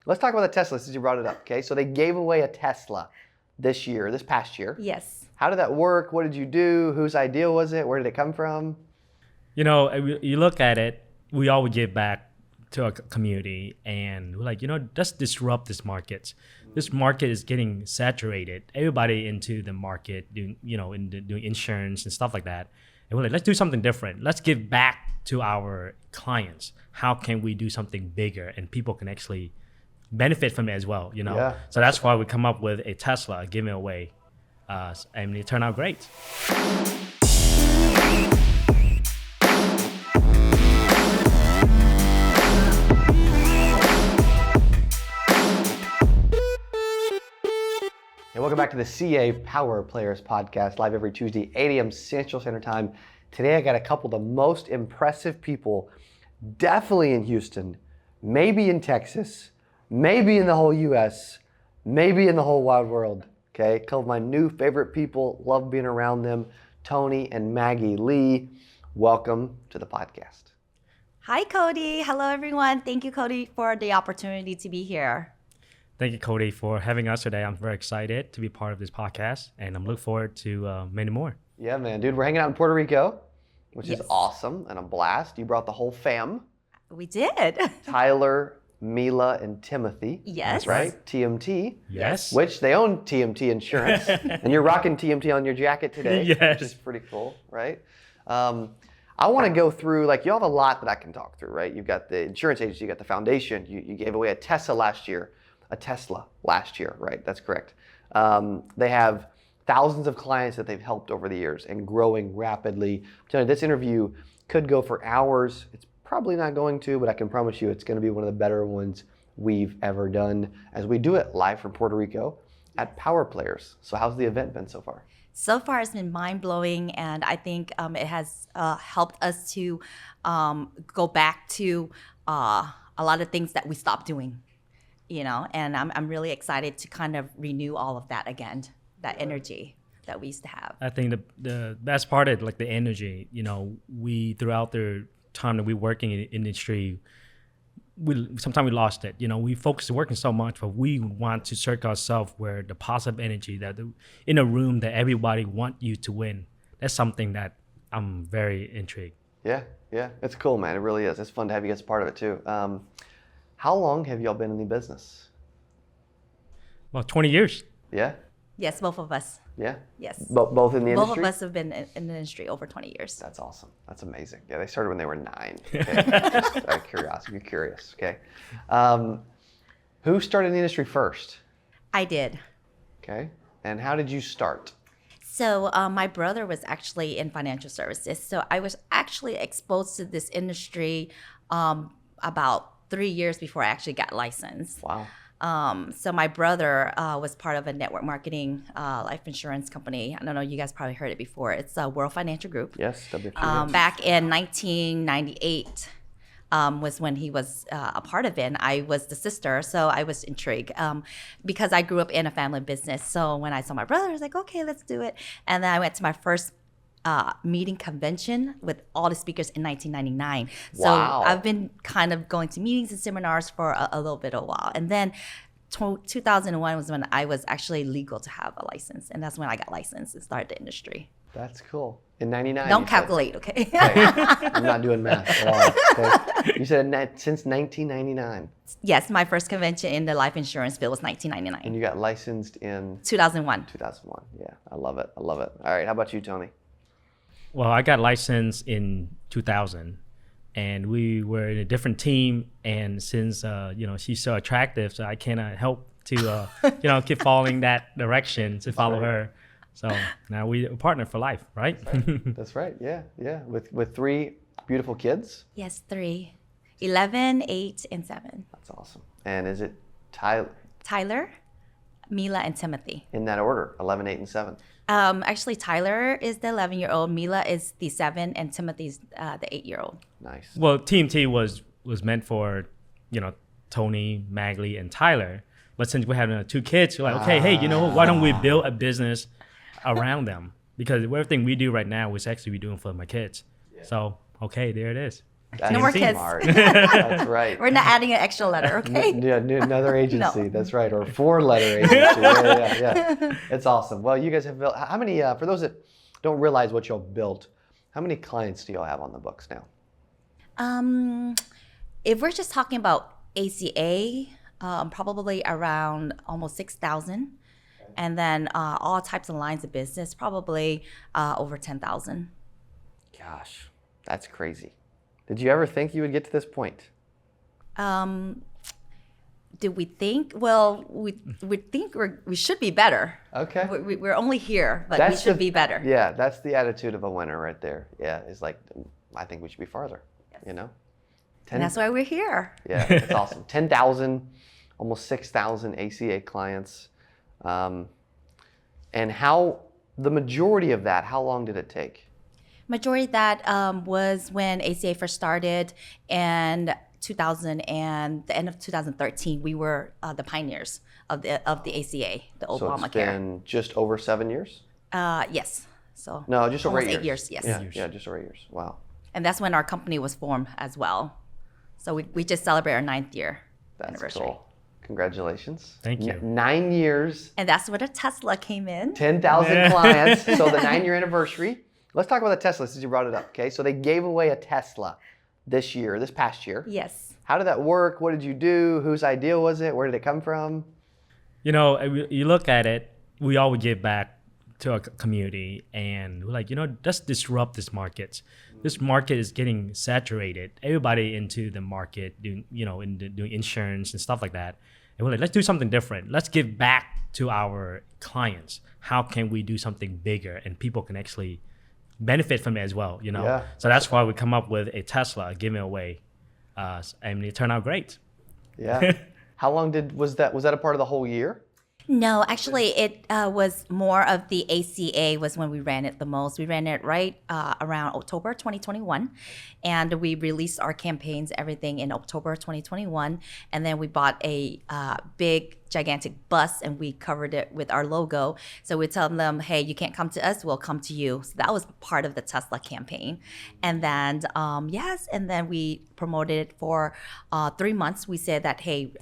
Let's talk about the Tesla since you brought it up, okay? So they gave away a Tesla this past year. Yes. How did that work? What did you do? Whose idea was it? Where did it come from? You look at it, we all would give back to our community, and we're like, let's disrupt this market. This market is getting saturated. Everybody into the market doing insurance and stuff like that. And we're like, let's do something different. Let's give back to our clients. How can we do something bigger and people can actually benefit from it as well, Yeah. So that's why we come up with a Tesla, giving away, and it turned out great. And welcome back to the CA Power Players podcast, live every Tuesday, 8 a.m. Central Standard Time. Today I got a couple of the most impressive people, definitely in Houston, maybe in Texas, maybe in the whole U.S., maybe in the whole wide world. Okay, a couple of my new favorite people, love being around them, Tony and Maggie Lee. Welcome to the podcast. Hi, Cody. Hello, everyone. Thank you, Cody, for the opportunity to be here. Thank you, Cody, for having us today. I'm very excited to be part of this podcast, and I'm looking forward to many more. Yeah, man, dude, we're hanging out in Puerto Rico, which Yes. is awesome and a blast. You brought the whole fam, We did. Tyler, Mila, and Timothy. Yes. That's right, TMT. Yes. Which they own TMT Insurance, and you're rocking TMT on your jacket today, Yes. which is pretty cool, right? I want to go through, like, you have a lot that I can talk through, right? You've got the insurance agency, you got the foundation, you gave away a Tesla last year, right? That's correct. They have thousands of clients that they've helped over the years and growing rapidly. I'm telling you, this interview could go for hours. It's probably not going to, but I can promise you it's going to be one of the better ones we've ever done as we do it live from Puerto Rico at Power Players. So how's the event been so far? So far, it's been mind-blowing, and I think it has helped us to go back to a lot of things that we stopped doing, and I'm really excited to kind of renew all of that again, that energy that we used to have. I think the best part is like the energy. We throughout the time that we working in the industry, sometimes we lost it. We focus working so much, but we want to circle ourselves where the positive energy in a room that everybody want you to win. That's something that I'm very intrigued. Yeah, it's cool, man. It really is. It's fun to have you guys a part of it too. How long have y'all been in the business? Well, 20 years. Yeah, Yes, both of us. yeah. Yes. Both in the Both industry. of us have been in the industry over 20 years. That's awesome. That's amazing. Yeah, they started when they were 9. Okay? Just out of curiosity. You're curious. Okay. Who started in the industry first? I did. Okay. And how did you start? So my brother was actually in financial services. So I was actually exposed to this industry about 3 years before I actually got licensed. Wow. So my brother was part of a network marketing life insurance company. I don't know, you guys probably heard it before. It's World Financial Group. Yes, WFG. Back in 1998 was when he was a part of it. And I was the sister, so I was intrigued because I grew up in a family business. So when I saw my brother, I was like, okay, let's do it. And then I went to my first meeting convention with all the speakers in 1999. So Wow. I've been kind of going to meetings and seminars for a little bit of a while. And then 2001 was when I was actually legal to have a license. And that's when I got licensed and started the industry. That's cool. In 99. Don't you said? calculate, okay? Okay. I'm not doing math at all. Okay. You said since 1999. Yes, my first convention in the life insurance field was And 1999. you got licensed in 2001. 2001. Yeah, I love it. All right, how about you, Tony? Well, I got licensed in 2000, and we were in a different team. And since she's so attractive, so I cannot help to keep following that direction to follow her. So now we're a partner for life, right? That's right. Yeah. With 3 beautiful kids. Yes, 3. 11, 8, and 7. That's awesome. And is it Tyler, Mila, and Timothy. in that order? 11, 8, and 7. Actually, Tyler is the 11-year-old, Mila is the 7, and Timothy's the 8-year-old. Nice. Well, TMT was meant for, Tony, Maglie, and Tyler. But since we have 2 kids, we're like, okay, hey, why don't we build a business around them? Because everything we do right now is actually we doing for my kids. So, okay, there it is. That's No more kids. smart. That's right. We're not adding an extra letter, okay? Another agency. No. That's right. Or 4-letter agency. Yeah. It's awesome. Well, you guys have built. How many? For those that don't realize what y'all built, how many clients do y'all have on the books now? If we're just talking about ACA, probably around almost 6,000. And then all types of lines of business, probably over 10,000. Gosh, that's crazy. Did you ever think you would get to this point? Did we think? Well, we think we should be better. Okay. We're only here, but we should be better. Yeah, that's the attitude of a winner right there. Yeah, it's like, I think we should be farther, you know? And that's why we're here. Yeah, it's awesome. 10,000, almost 6,000 ACA clients. And the majority of that, how long did it take? Majority of that was when ACA first started, and 2000 and the end of 2013, we were the pioneers of the ACA, the So Obamacare. it's been just over 7 years? Yes. So No, just over almost 8 8 years. Yes. Yeah, just over 8 years. Wow. And that's when our company was formed as well. So we just celebrate our 9th year That's anniversary. cool. Congratulations. Thank you. 9 years, And that's where the Tesla came in. 10,000 clients. So the 9-year anniversary. Let's talk about the Tesla since you brought it up. Okay, so they gave away a Tesla this past year. Yes. How did that work? What did you do? Whose idea was it? Where did it come from? You know, you look at it, we always give back to our community, and we're like, let's disrupt this market. This market is getting saturated. Everybody into the market, doing insurance and stuff like that. And we're like, let's do something different. Let's give back to our clients. How can we do something bigger and people can actually benefit from it as well? Yeah. So that's why we come up with a Tesla giving away, and it turned out great. Yeah. How long was that a part of the whole year? No, actually, it was more of the ACA was when we ran it the most. We ran it right around October 2021, and we released our campaigns, everything in October 2021, and then we bought a big, gigantic bus, and we covered it with our logo. So we tell them, hey, you can't come to us, we'll come to you. So that was part of the Tesla campaign. And then, and then we promoted it for 3 months. We said that, hey,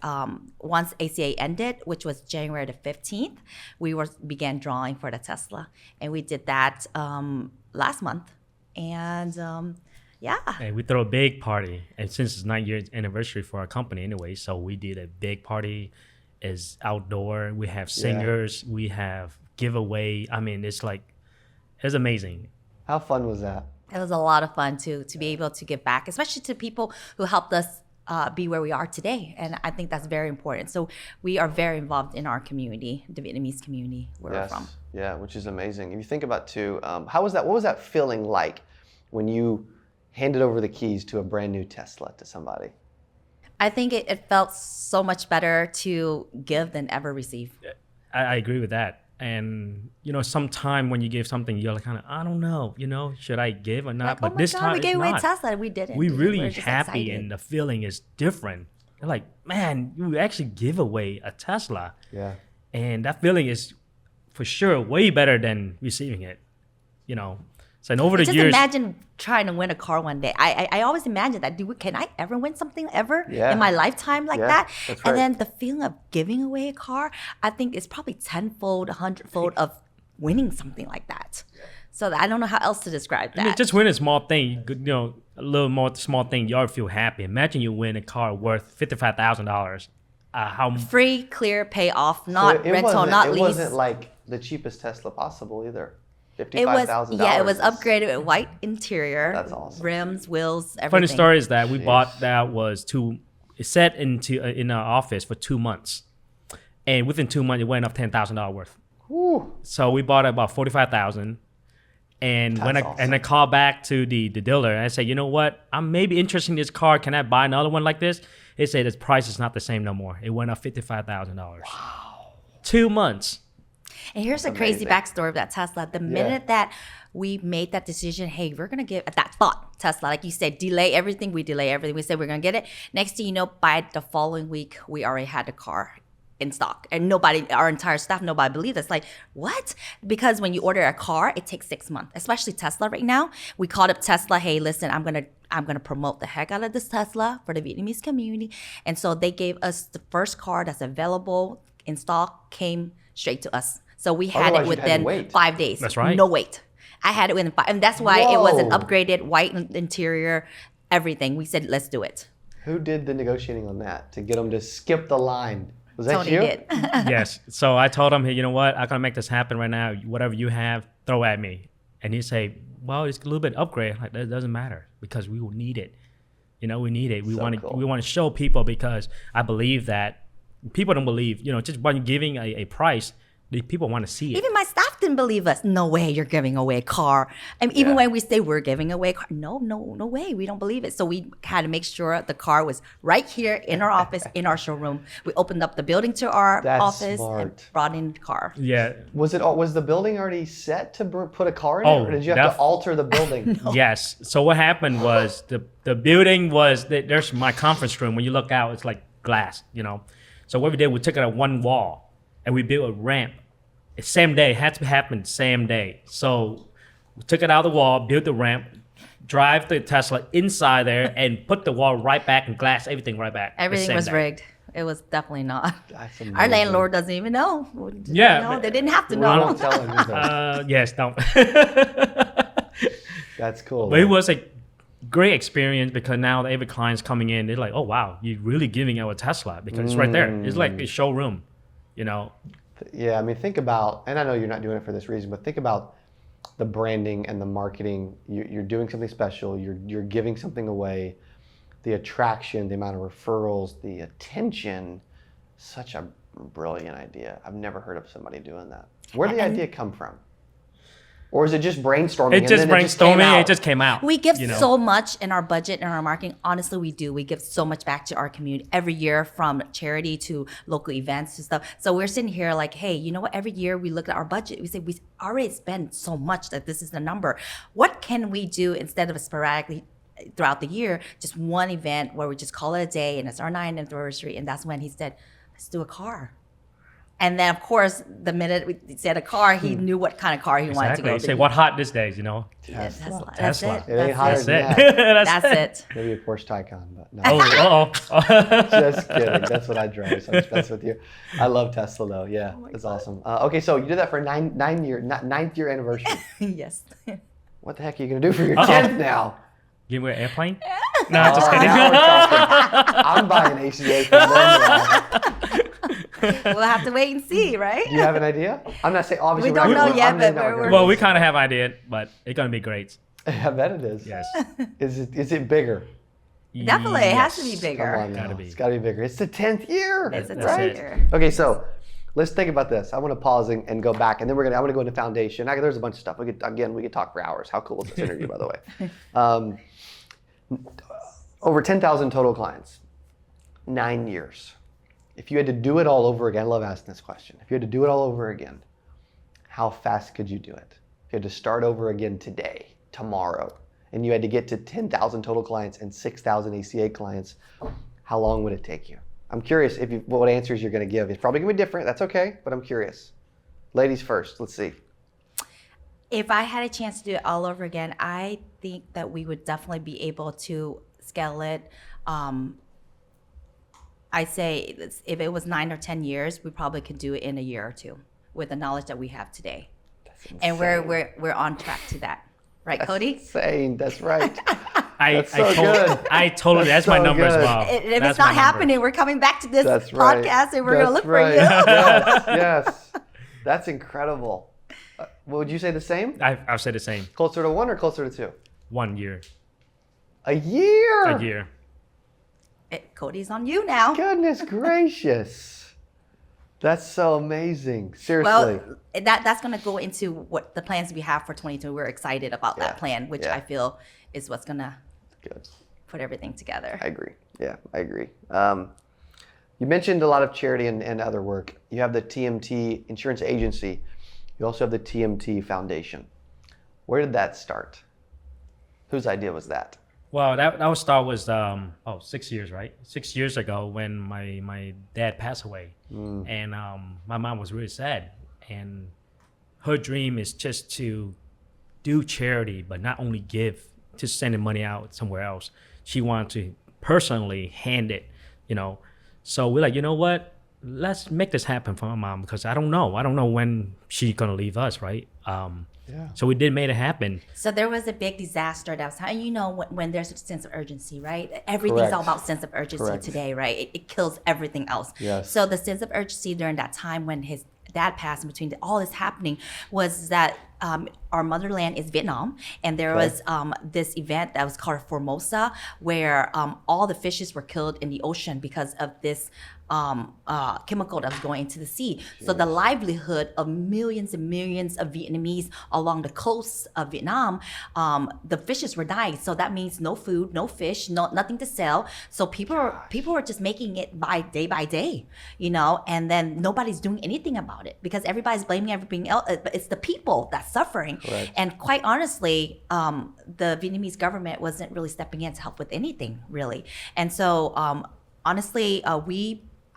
once ACA ended, which was January the 15th, we began drawing for the Tesla. And we did that last month. And And we throw a big party, and since it's 9-year anniversary for our company anyway, so we did a big party. Is outdoor. We have singers. We have giveaway. I mean, it's amazing. How fun was that? it was a lot of fun to be able to give back, especially to people who helped us be where we are today. And I think that's very important. So we are very involved in our community, the Vietnamese community where we're from. Yeah, which is amazing. If you think about too, how was that? What was that feeling like when you handed over the keys to a brand new Tesla to somebody? I think it felt so much better to give than ever receive. I agree with that. And sometime when you give something, you're like kind of, I don't know, should I give or not? Like, but oh my this God, time we it's gave away not. Tesla. We didn't. We really We're just happy, excited. and the feeling is different. You're like, man, you actually give away a Tesla, Yeah. and that feeling is for sure way better than receiving it. So and over the Just years, imagine trying to win a car one day. I always imagine that. Can I ever win something ever Yeah. in my lifetime like Yeah, that? that's And right. then the feeling of giving away a car, I think is probably 10-fold, 100-fold of winning something like that. So I don't know how else to describe I mean, that. just win a small thing, you could, a little more small thing, you already feel happy. Imagine you win a car worth $55,000. How Free, clear, pay off, not it rental, wasn't, not it lease. wasn't like the cheapest Tesla possible either. It was $55,000. it was upgraded with white interior. That's awesome. Rims, wheels, everything. funny story is that we Jeez. bought that was it sat in our office for 2 months, and within 2 months it went up $10,000 worth. Whew. So we bought it about $45,000, and when That's I called back to the dealer and I said, you know what, I'm maybe interested in this car. Can I buy another one like this? They said its price is not the same no more. It went up $55,000. Wow. 2 months. And here's a crazy amazing. backstory of that Tesla. The minute that we made that decision, hey, we're going to give that thought, Tesla, like you said, delay everything. We delay everything. We said we're going to get it. Next thing you know, by the following week, we already had the car in stock. And our entire staff, nobody believed us. Like, what? Because when you order a car, it takes 6 months, especially Tesla right now. We called up Tesla, hey, listen, I'm going to I'm going to promote the heck out of this Tesla for the Vietnamese community. And so they gave us the first car that's available in stock, came straight to us. So we had Otherwise it you'd had to within wait. 5 days. That's right. No wait. I had it within 5, and that's why it was an Whoa. upgraded white interior, everything. We said, let's do it. Who did the negotiating on that to get them to skip the line? Was that Tony you? did. Yes. So I told him, hey, you know what? I'm gonna make this happen right now. Whatever you have, throw at me. And he say, well, it's a little bit upgrade. Like that doesn't matter because we will need it. You know, we need it. We So want to. cool. We want to show people because I believe that people don't believe. You know, just by giving a price, the people want to see it. Even my staff didn't believe us. No way you're giving away a car. And even when we say we're giving away a car, no way. We don't believe it. So we had to make sure the car was right here in our office, in our showroom. We opened up the building to our That's office and smart. brought in the car. Yeah. Was the building already set to put a car in Oh, it, or did you have to def- alter the building? Yes. So what happened was the building was there's my conference room. When you look out, it's like glass, you know. So what we did, we took it at one wall and we built a ramp. Same day, it had to happen same day. So we took it out of the wall, built the ramp, drive the Tesla inside there, and put the wall right back and glass everything right back. the Everything same was day. rigged. It was definitely not. That's Our amazing. landlord doesn't even know. Yeah, No, but- they didn't have to We know. don't tell him either. Yes, no. That's cool. But it was a great experience because now every client's coming in, they're like, oh, wow, you're really giving out a Tesla because it's right there. It's like a showroom, you know. Yeah, I mean, think about, and I know you're not doing it for this reason, but think about the branding and the marketing. You're doing something special. You're giving something away. The attraction, the amount of referrals, the attention. Such a brilliant idea. I've never heard of somebody doing that. Where did the idea come from? Or is it just brainstorming? It and just then brainstorming, out? it just came out. We give you know? so much in our budget and our marketing. Honestly, we do. We give so much back to our community every year, from charity to local events to stuff. So we're sitting here like, hey, you know what? Every year we look at our budget. We say we already spend so much that this is the number. What can we do instead of sporadically throughout the year? Just one event where we just call it a day, and it's our 9th anniversary. And that's when he said, let's do a car. And then, of course, the minute we said a car, he knew what kind of car he wanted to Exactly. go. You say, what hot these days, you know? Yeah, Tesla. That's Tesla. it. It ain't hotter That's than it. that. That's That's it. Maybe a Porsche Taycan, but no. Oh, uh-oh. Just kidding. That's what I drive. So that's with you. I love Tesla though. Yeah, that's awesome. Okay, so you did that for ninth year anniversary. Yes. What the heck are you gonna do for your Uh-oh. 10th now? Give me an airplane? No, just Oh, kidding. now we're talking. I'm buying ACA from them now. We'll have to wait and see, right? Do you have an idea? I'm not saying obviously. We we're don't not- know yet, I'm but not gonna we're- Well, do we this. kind of have idea, but it's going to be great. I bet it is. Yes. Is it bigger? Definitely, it has to be Yes. bigger. Come on now. Gotta be. It's got to be bigger. It's the 10th year. It's a That's right? it. tiger. Okay, so let's think about this. I want to pause and go back, and then I'm gonna go into foundation. There's a bunch of stuff. We could talk for hours. How cool is this interview, by the way? Over 10,000 total clients, 9 years. If you had to do it all over again, I love asking this question. If you had to do it all over again, how fast could you do it? If you had to start over again today, tomorrow, and you had to get to 10,000 total clients and 6,000 ACA clients, how long would it take you? I'm curious what answers you're going to give. It's probably going to be different. That's okay, but I'm curious. Ladies first. Let's see. If I had a chance to do it all over again, I think that we would definitely be able to scale it. I'd say if it was 9 or 10 years, we probably could do it in a year or two with the knowledge that we have today. And we're on track to that. Right, Cody? Insane. That's right. I That's so good. I totally, That's that's my so number as good. well. If That's it's my not number. happening, we're coming back to this That's right. podcast and we're going to look That's right. for you. Yes, yes. That's incredible. Would you say the same? I've said the same. Closer to 1 or closer to 2? 1 year. A year? A year. Cody's on you now. Goodness gracious. That's so amazing. Seriously. Well, that's going to go into what the plans we have for 2022. We're excited about Yeah, that plan, which yeah. I feel is what's going to Good. put everything together. I agree. Yeah, I agree. You mentioned a lot of charity and other work. You have the TMT Insurance Agency. You also have the TMT Foundation. Where did that start? Whose idea was that? Well, that was start was 6 years, right? 6 years ago when my dad passed away, and my mom was really sad, and her dream is just to do charity, but not only give just sending money out somewhere else. She wanted to personally hand it, you know. So we're like, you know what? Let's make this happen for my mom because I don't know when she's gonna leave us, right? So we did make it happen. So there was a big disaster that was, and you know, when there's a sense of urgency, right? Everything's all about sense of urgency today, right? It kills everything else. Yes. So the sense of urgency during that time when his dad passed, in between all this happening, was that our motherland is Vietnam, and there was this event that was called Formosa, where all the fishes were killed in the ocean because of this chemical that was going into the sea. So the livelihood of millions and millions of Vietnamese along the coast of Vietnam, the fishes were dying. So that means no food, no fish, nothing to sell. So people were just making it by day, you know, and then nobody's doing anything about it because everybody's blaming everything else. But it's the people that's suffering. Correct. And quite honestly, the Vietnamese government wasn't really stepping in to help with anything, really. And so honestly,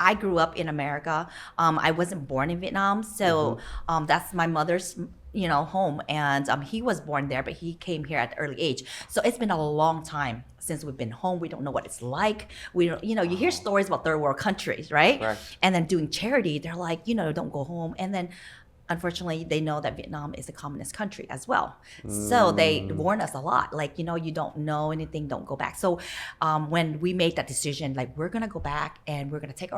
I grew up in America. I wasn't born in Vietnam, so that's my mother's, you know, home. And he was born there, but he came here at an early age. So it's been a long time since we've been home. We don't know what it's like. We don't, you know, you hear stories about third world countries, right? And then doing charity, they're like, you know, don't go home. And then unfortunately, they know that Vietnam is a communist country as well. So they warn us a lot, like, you know, you don't know anything, don't go back. So when we made that decision, like, we're gonna go back and we're gonna take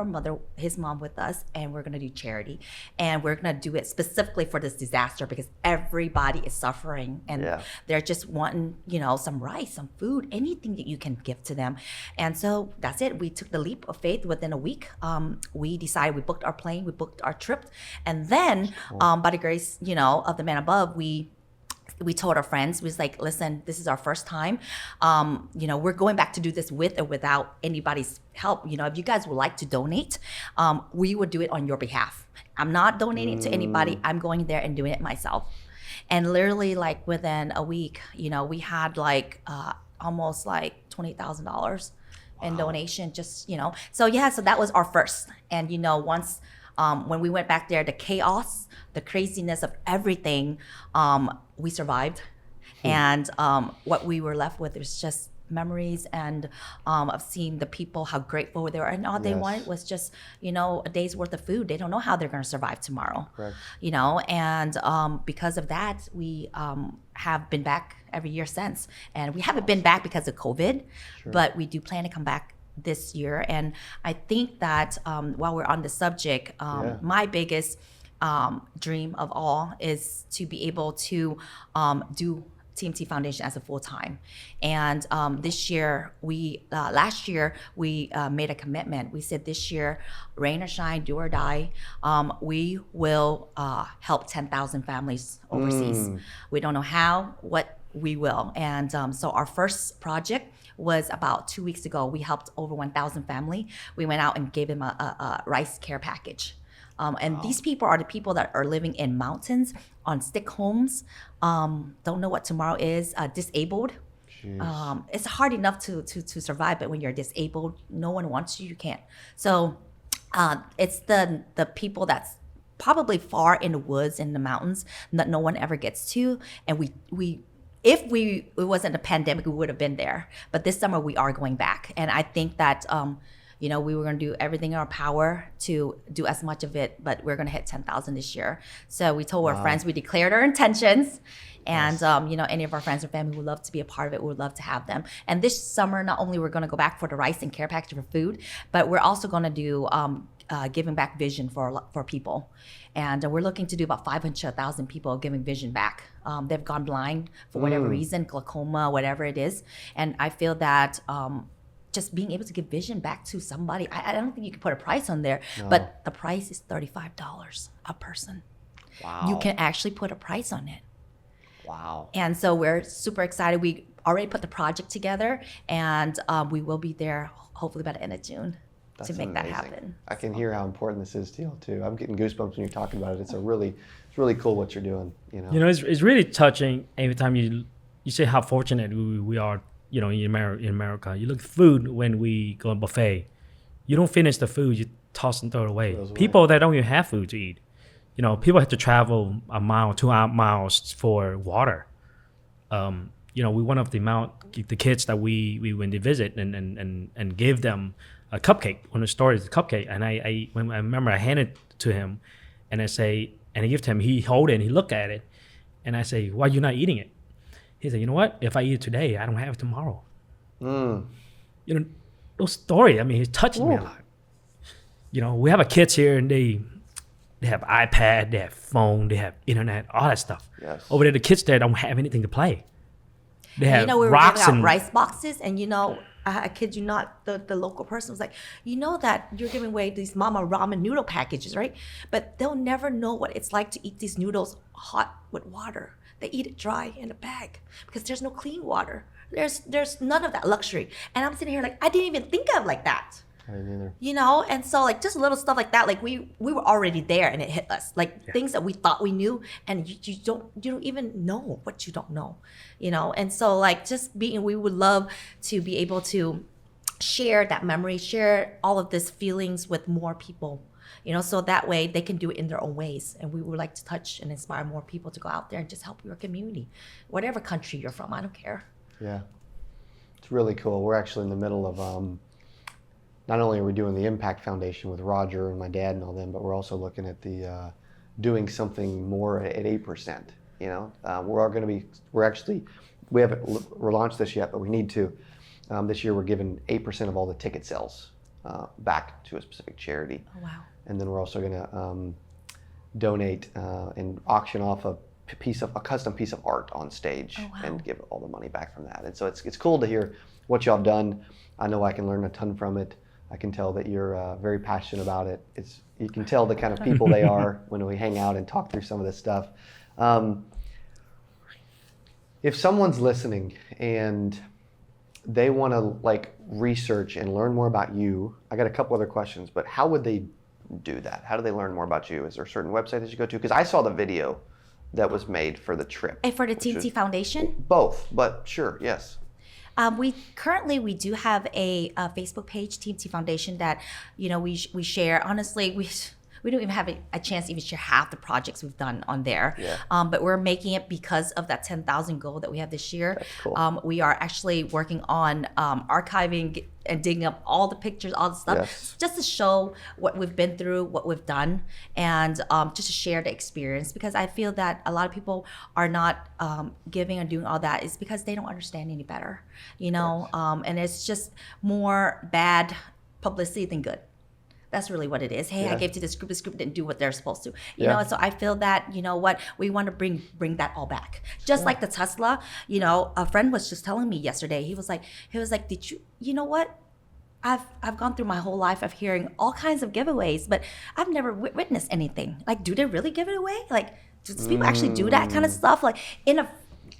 his mom with us, and we're gonna do charity. And we're gonna do it specifically for this disaster because everybody is suffering and they're just wanting, you know, some rice, some food, anything that you can give to them. And so that's it. We took the leap of faith within a week. We decided, we booked our plane, we booked our trip, and then by the grace, you know, of the man above, we told our friends, we was like, listen, this is our first time. You know, we're going back to do this with or without anybody's help. You know, if you guys would like to donate, we would do it on your behalf. I'm not donating to anybody. I'm going there and doing it myself. And literally, like, within a week, you know, we had like almost like $20,000 in donation, just, you know. So yeah, so that was our first. And, you know, once when we went back there, the chaos, the craziness of everything, we survived. And what we were left with was just memories and of seeing the people, how grateful they were. And all they wanted was just, you know, a day's worth of food. They don't know how they're going to survive tomorrow. You know, and because of that, we have been back every year since. And we haven't been back because of COVID, but we do plan to come back this year. And I think that while we're on the subject, my biggest dream of all is to be able to do TMT Foundation as a full-time. And this year, last year, we made a commitment. We said this year, rain or shine, do or die, we will help 10,000 families overseas. We don't know how, what we will. And so our first project was about 2 weeks ago. We helped over 1,000 family. We went out and gave them a rice care package. And these people are the people that are living in mountains, on stick homes, don't know what tomorrow is, disabled. It's hard enough to survive, but when you're disabled, no one wants you, you can't. So it's the people that's probably far in the woods, in the mountains, that no one ever gets to. And if it wasn't a pandemic, we would have been there. But this summer we are going back. And I think that, you know, we were going to do everything in our power to do as much of it, but we're going to hit 10,000 this year. So we told our friends, we declared our intentions. And, you know, any of our friends or family would love to be a part of it. We would love to have them. And this summer, not only we're going to go back for the rice and care package for food, but we're also going to do giving back vision for people. And we're looking to do about 500,000 people giving vision back. They've gone blind for whatever reason, glaucoma, whatever it is. And I feel that just being able to give vision back to somebody, I don't think you can put a price on there, but the price is $35 a person. Wow. You can actually put a price on it. Wow. And so we're super excited. We already put the project together, and we will be there hopefully by the end of June to make that happen. I can hear how important this is to you too. I'm getting goosebumps when you're talking about it. It's really cool what you're doing. You know, it's really touching every time you say how fortunate we are. You know, in America, you look at food when we go on buffet. You don't finish the food, you toss and throw it away. People that don't even have food to eat. You know, people have to travel a mile, 2 miles for water. one of the the kids that we went to visit and gave them a cupcake. One of the stories is a cupcake, and I remember I handed it to him, and I say, and I give it to him. He hold it and he look at it, and I say, "Why you not eating it?" He said, "You know what? If I eat it today, I don't have it tomorrow." Those story. I mean, it touched me a lot. We have a kids here, and they have iPad, they have phone, they have internet, all that stuff. Yes. Over there, the kids there don't have anything to play. They have we were rocks giving out and rice boxes, and I kid you not, the local person was like, that you're giving away these mama ramen noodle packages, right? But they'll never know what it's like to eat these noodles hot with water. They eat it dry in a bag because there's no clean water. There's none of that luxury. And I'm sitting here like, I didn't even think of like that. I didn't either. And so like just little stuff like that, like we were already there and it hit us, like things that we thought we knew, and you don't even know what you don't know, and so like we would love to be able to share that memory, share all of these feelings with more people, so that way they can do it in their own ways. And we would like to touch and inspire more people to go out there and just help your community, whatever country you're from, I don't care. Yeah, it's really cool. We're actually in the middle of not only are we doing the Impact Foundation with Roger and my dad and all them, but we're also looking at the doing something more at 8%. We haven't launched this yet, but we need to. This year we're giving 8% of all the ticket sales back to a specific charity. Oh, wow. And then we're also going to donate and auction off a custom piece of art on stage. Oh, wow. And give all the money back from that. And so it's cool to hear what y'all have done. I know I can learn a ton from it. I can tell that you're very passionate about it. You can tell the kind of people they are when we hang out and talk through some of this stuff. If someone's listening and they want to research and learn more about you, I got a couple other questions, but how would they do that? How do they learn more about you? Is there a certain website that you go to? Because I saw the video that was made for the trip. And for the TNT Foundation? Both, but sure, yes. We do have a Facebook page, TNT Foundation, that we share. Honestly, we don't even have a chance to even share half the projects we've done on there. Yeah. But we're making it because of that 10,000 goal that we have this year. That's cool. We are actually working on archiving and digging up all the pictures, all the stuff, Yes. just to show what we've been through, what we've done, and just to share the experience. Because I feel that a lot of people are not giving and doing all that is because they don't understand any better, and it's just more bad publicity than good. That's really what it is. Hey, Yeah. I gave to this group didn't do what they're supposed to. Yeah. And so I feel that, we want to bring that all back. Just like the Tesla, a friend was just telling me yesterday, he was like, did you know what? I've gone through my whole life of hearing all kinds of giveaways, but I've never witnessed anything. Like, do they really give it away? Like, do people actually do that kind of stuff? Like, in a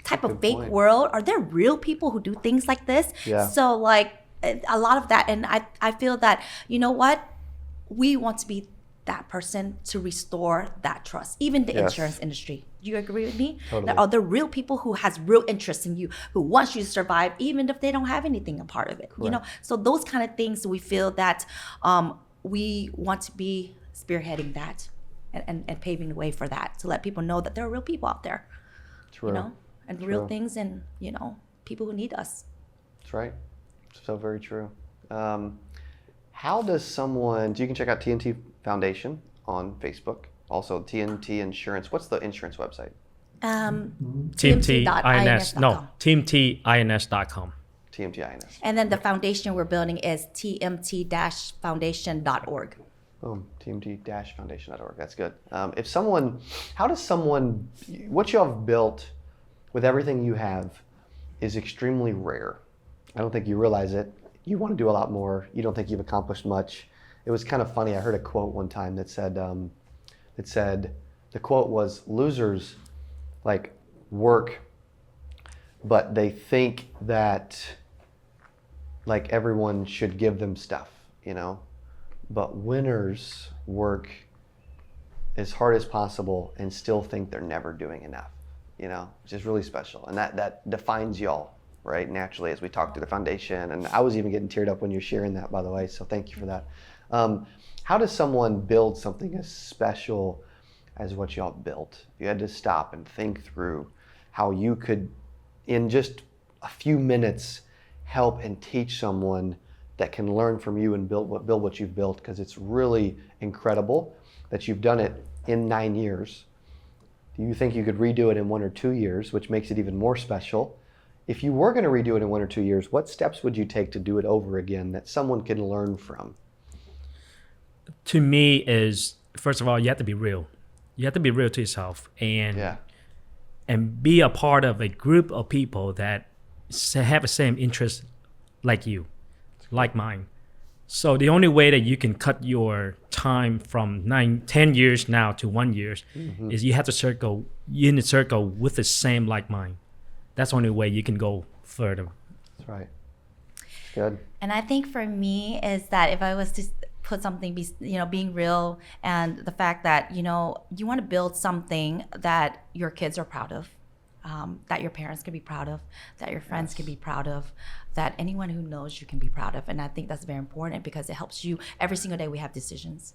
type of fake point. world, are there real people who do things like this? Yeah. So, like, a lot of that. And I feel that, you know what? We want to be that person to restore that trust, even the Yes. insurance industry. Do you agree with me? Totally. There are the real people who has real interest in you, who wants you to survive, even if they don't have anything a part of it. Correct. So those kind of things, we feel that we want to be spearheading that and paving the way for that, to let people know that there are real people out there, True. and True. real things, and people who need us. That's right. So very true. How does someone, so you can check out TNT Foundation on Facebook, also TNT Insurance. What's the insurance website? TMTINS. No, TMTINS.com. TMTINS. And then the foundation we're building is tmt-foundation.org. Boom, TMT-foundation.org. That's good. What you have built with everything you have is extremely rare. I don't think you realize it. You want to do a lot more. You don't think you've accomplished much. It was kind of funny. I heard a quote one time that said, the quote was, losers work, but they think that everyone should give them stuff, but winners work as hard as possible and still think they're never doing enough, which is really special. And that defines y'all, right? Naturally, as we talk through the foundation. And I was even getting teared up when you're sharing that, by the way. So thank you for that. How does someone build something as special as what y'all built? If you had to stop and think through how you could in just a few minutes help and teach someone that can learn from you and build what you've built? Because it's really incredible that you've done it in 9 years. Do you think you could redo it in 1 or 2 years, which makes it even more special? If you were going to redo it in 1 or 2 years, what steps would you take to do it over again that someone can learn from? To me, is first of all, you have to be real. You have to be real to yourself, Yeah. and be a part of a group of people that have the same interest like you, like mine. So the only way that you can cut your time from 10 years now to 1 year is you have to circle, you in a circle with the same like mind. That's the only way you can go further. That's right. Good. And I think for me is that if I was to put something, being real, and the fact that, you want to build something that your kids are proud of, that your parents can be proud of, that your friends can be proud of, that anyone who knows you can be proud of. And I think that's very important because it helps you. Every single day we have decisions,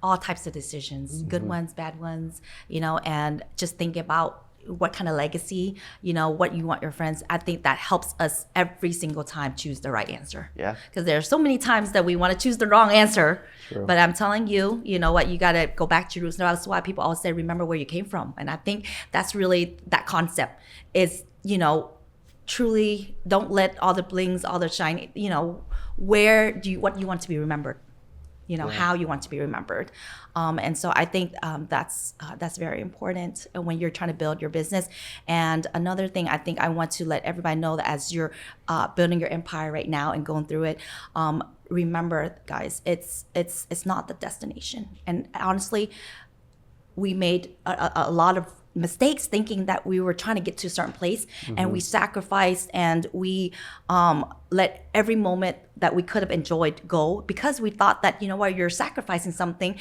all types of decisions, good ones, bad ones, and just think about what kind of legacy, what you want your friends. I think that helps us every single time choose the right answer. Yeah. Because there are so many times that we want to choose the wrong answer. True. But I'm telling you, you know what, you got to go back to your roots. That's why people always say, remember where you came from. And I think that's really that concept is, truly don't let all the blings, all the shiny, what you want to be remembered. How you want to be remembered. And so I think that's very important when you're trying to build your business. And another thing I think I want to let everybody know that as you're building your empire right now and going through it, remember, guys, it's not the destination. And honestly, we made a lot of mistakes thinking that we were trying to get to a certain place, and we sacrificed and we let every moment that we could have enjoyed go because we thought that, you're sacrificing something,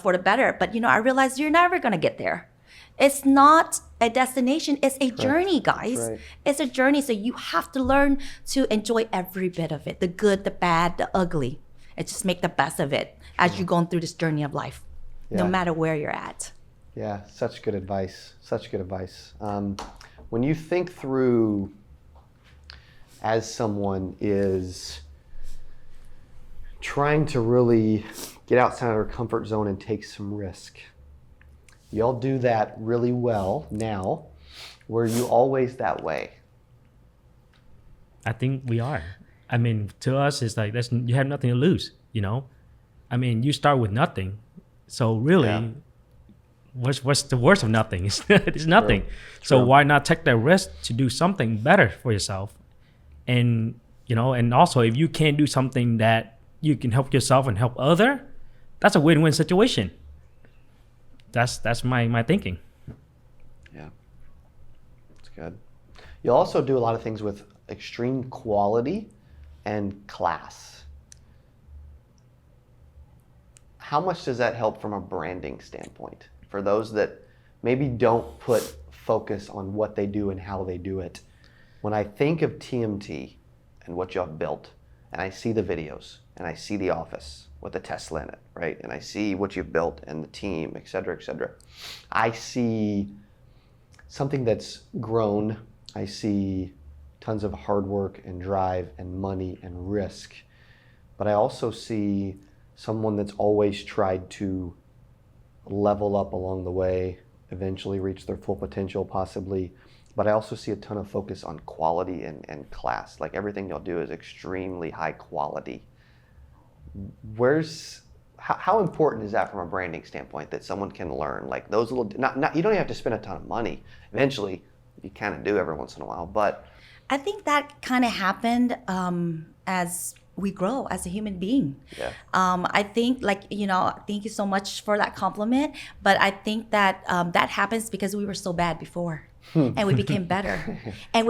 for the better. But, I realized you're never going to get there. It's not a destination. It's a journey, guys. Right. It's a journey. So you have to learn to enjoy every bit of it, the good, the bad, the ugly, and just make the best of it as you're going through this journey of life, no Yeah. matter where you're at. Yeah, such good advice. Such good advice. When you think through as someone is trying to really get outside of their comfort zone and take some risk, y'all do that really well now. Were you always that way? I think we are. I mean, to us, it's like you have nothing to lose. I mean, you start with nothing, so really. Yeah. What's the worst of nothing? It's nothing. True. So True. why not take that risk to do something better for yourself? And and also if you can't do something that you can help yourself and help other, that's a win-win situation. That's my thinking. Yeah, that's good. You also do a lot of things with extreme quality and class. How much does that help from a branding standpoint? For those that maybe don't put focus on what they do and how they do it. When I think of TMT and what y'all built, and I see the videos, and I see the office with the Tesla in it, right? And I see what you've built and the team, et cetera, I see something that's grown. I see tons of hard work and drive and money and risk. But I also see someone that's always tried to level up along the way, eventually reach their full potential possibly. But I also see a ton of focus on quality and class. Like everything you'll do is extremely high quality. How important is that from a branding standpoint that someone can learn? Like those little, not you don't even have to spend a ton of money. Eventually, you kind of do every once in a while, but. I think that kind of happened as we grow as a human being. Yeah. I think thank you so much for that compliment. But I think that that happens because we were so bad before. And we became better. And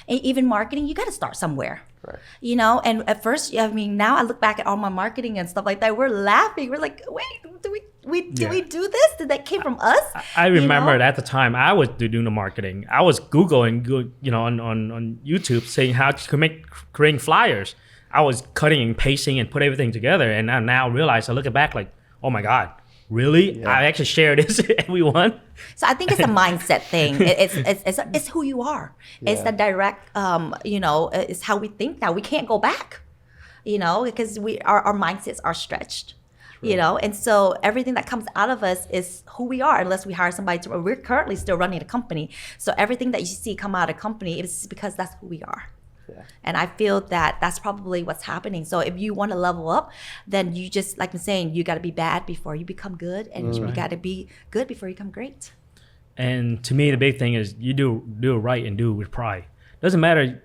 even marketing, you got to start somewhere. Right. And at first, now I look back at all my marketing and stuff like that. We're laughing. We're like, wait, did we do this? Did that came from us? I remember at the time I was doing the marketing. I was Googling, on YouTube saying how to create flyers. I was cutting and pasting and put everything together. And I now realize, I look back like, oh my God, really? I actually share this with everyone. So I think it's a mindset thing. It's who you are. It's the direct, it's how we think now. We can't go back, because our mindsets are stretched, and so everything that comes out of us is who we are, unless we hire somebody to. We're currently still running a company, so everything that you see come out of company is because that's who we are. Yeah. And I feel that that's probably what's happening. So if you want to level up, then you just, like I'm saying, you got to be bad before you become good, and you got to be good before you become great. And to me, the big thing is you do it right and do it with pride. Doesn't matter.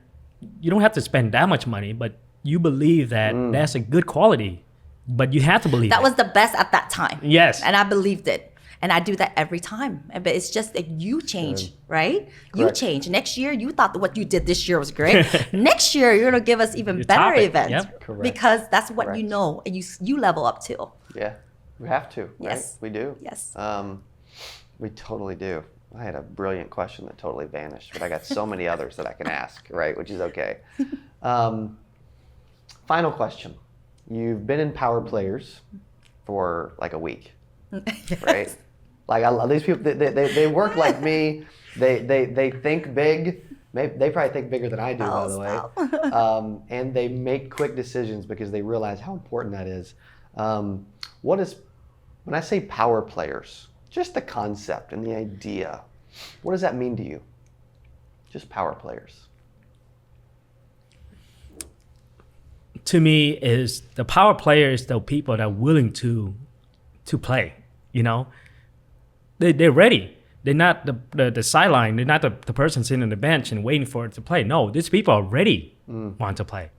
You don't have to spend that much money, but you believe that that's a good quality. But you have to believe that was the best at that time. Yes. And I believed it. And I do that every time. But it's just that you change, right? Correct. You change. Next year, you thought that what you did this year was great. Next year, you're going to give us even You better top it. events. Yep. Correct. Because that's what you Correct. know and you level up to. Yeah, we have to, right? Yes. We do. Yes. We totally do. I had a brilliant question that totally vanished, but I got so many others that I can ask, right? Which is okay. Final question. You've been in Power Players for like a week, right? Like I love these people. They work like me. They think big. They probably think bigger than I do, by the way. And they make quick decisions because they realize how important that is. When I say Power Players, just the concept and the idea, what does that mean to you? Just Power Players. To me, is the power players, the people that are willing to play. They're ready. They're not the sideline. They're not the person sitting on the bench and waiting for it to play. No, these people are ready, want to play.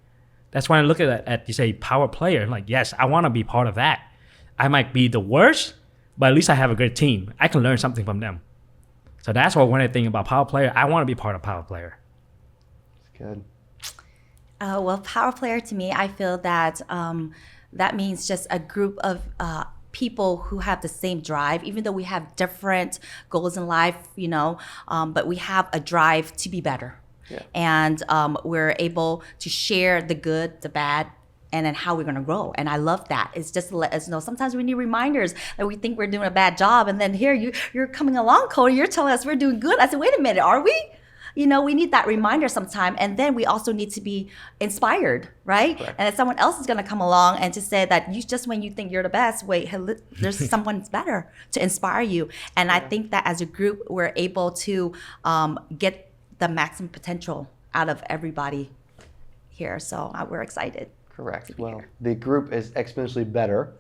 That's when I look at you say power player. Like, yes, I want to be part of that. I might be the worst, but at least I have a good team. I can learn something from them. So that's what when I think about power player, I want to be part of power player. It's good. Well, power player to me, I feel that that means just a group of people who have the same drive, even though we have different goals in life, but we have a drive to be better. Yeah. And we're able to share the good, the bad, and then how we're going to grow. And I love that. It's just to let us know. Sometimes we need reminders that we think we're doing a bad job. And then here you're coming along, Cody, you're telling us we're doing good. I said, wait a minute, are we? We need that reminder sometime. And then we also need to be inspired, right? Correct. And if someone else is going to come along and to say that just when you think you're the best, wait, there's someone better to inspire you. And I think that as a group, we're able to get the maximum potential out of everybody here. So we're excited. Correct. Well, the group is exponentially better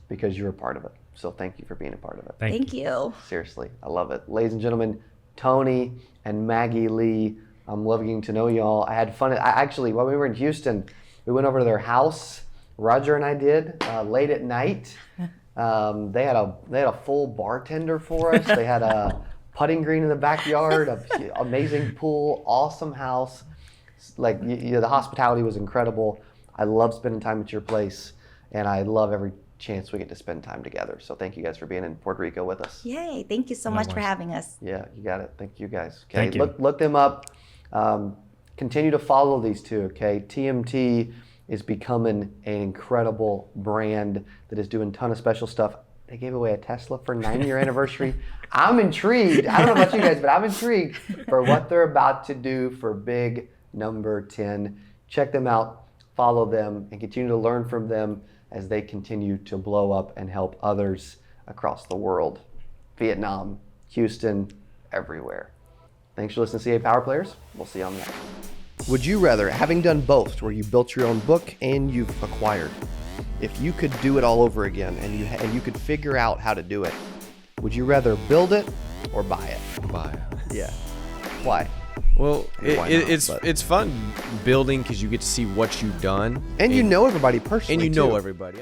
because you're a part of it. So thank you for being a part of it. Thank you. Seriously, I love it. Ladies and gentlemen, Tony and Maggie Lee, I'm loving to know y'all. I had fun. While we were in Houston, we went over to their house. Roger and I did late at night. They had a full bartender for us. They had a putting green in the backyard, an amazing pool, awesome house. Like the hospitality was incredible. I love spending time at your place, and I love every chance we get to spend time together. So thank you guys for being in Puerto Rico with us. Yay. Thank you so much for having us. Yeah, you got it. Thank you guys. Okay, Thank you. Look them up. Continue to follow these two, okay? TMT is becoming an incredible brand that is doing a ton of special stuff. They gave away a Tesla for 9-year anniversary. I'm intrigued. I don't know about you guys, but I'm intrigued for what they're about to do for big number 10. Check them out, follow them, and continue to learn from them as they continue to blow up and help others across the world. Vietnam, Houston, everywhere. Thanks for listening to CA Power Players. We'll see you on the next. Would you rather, having done both, where you built your own book and you've acquired, if you could do it all over again and you could figure out how to do it, would you rather build it or buy it? Buy it. Yeah. Why? Well, Why not, but- it's fun building because you get to see what you've done, And you know everybody personally, and you know too. everybody.